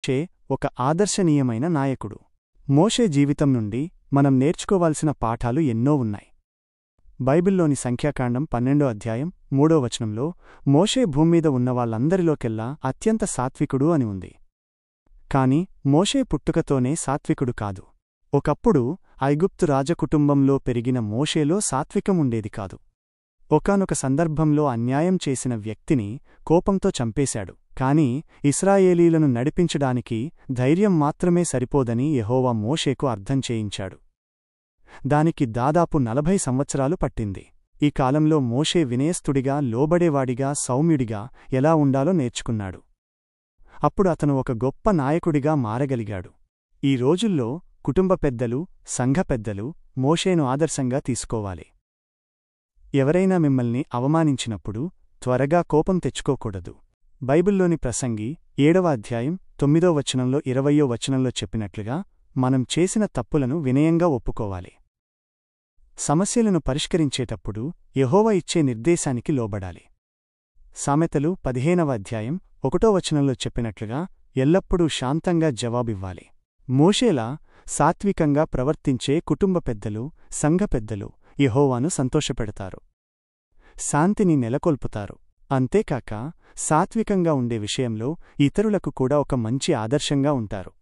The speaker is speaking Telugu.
మోషే ఒక ఆదర్శనీయమైన నాయకుడు. మోషే జీవితం నుండి మనం నేర్చుకోవాల్సిన పాఠాలు ఎన్నో ఉన్నాయి. బైబిల్లోని సంఖ్యాకాండం 12వ అధ్యాయం 3వ వచనంలో మోషే భూమ్మీద ఉన్నవాళ్లందరిలోకెల్లా అత్యంత సాత్వికుడు అని ఉంది. కాని మోషే పుట్టుకతోనే సాత్వికుడు కాదు. ఒకప్పుడు ఐగుప్తు రాజకుటుంబంలో పెరిగిన మోషేలో సాత్వికం ఉండేది కాదు. ఒకానొక సందర్భంలో అన్యాయం చేసిన వ్యక్తిని కోపంతో చంపేశాడు. కాని ఇశ్రాయేలీలను నడిపించడానికి ధైర్యం మాత్రమే సరిపోదని యెహోవా మోషేకు అర్థం చేయించాడు. దానికి దాదాపు 40 సంవత్సరాలు పట్టింది. ఈ కాలంలో మోషే వినయస్థుడిగా, లోబడేవాడిగా, సౌమ్యుడిగా ఎలా ఉండాలో నేర్చుకున్నాడు. అప్పుడు అతను ఒక గొప్ప నాయకుడిగా మారగలిగాడు. ఈ రోజుల్లో కుటుంబ పెద్దలు, సంఘ పెద్దలు మోషేను ఆదర్శంగా తీసుకోవాలి. ఎవరైనా మిమ్మల్ని అవమానించినప్పుడు త్వరగా కోపం తెచ్చుకోకూడదు. బైబిల్లోని ప్రసంగి 7వ అధ్యాయం 9వ వచనంలో 20వ వచనంలో చెప్పినట్లుగా మనం చేసిన తప్పులను వినయంగా ఒప్పుకోవాలి. సమస్యలను పరిష్కరించేటప్పుడు యెహోవా ఇచ్చే నిర్దేశానికి లోబడాలి. సామెతలు 15వ అధ్యాయం 1వ వచనంలో చెప్పినట్లుగా ఎల్లప్పుడూ శాంతంగా జవాబివ్వాలి. మోషేలా సాత్వికంగా ప్రవర్తించే కుటుంబ పెద్దలు, సంఘ పెద్దలు యెహోవాను సంతోషపెడతారు, శాంతిని నెలకొల్పుతారు. అంతేకాక సాత్వికంగా ఉండే విషయంలో ఇతరులకు కూడా ఒక మంచి ఆదర్శంగా ఉంటారు.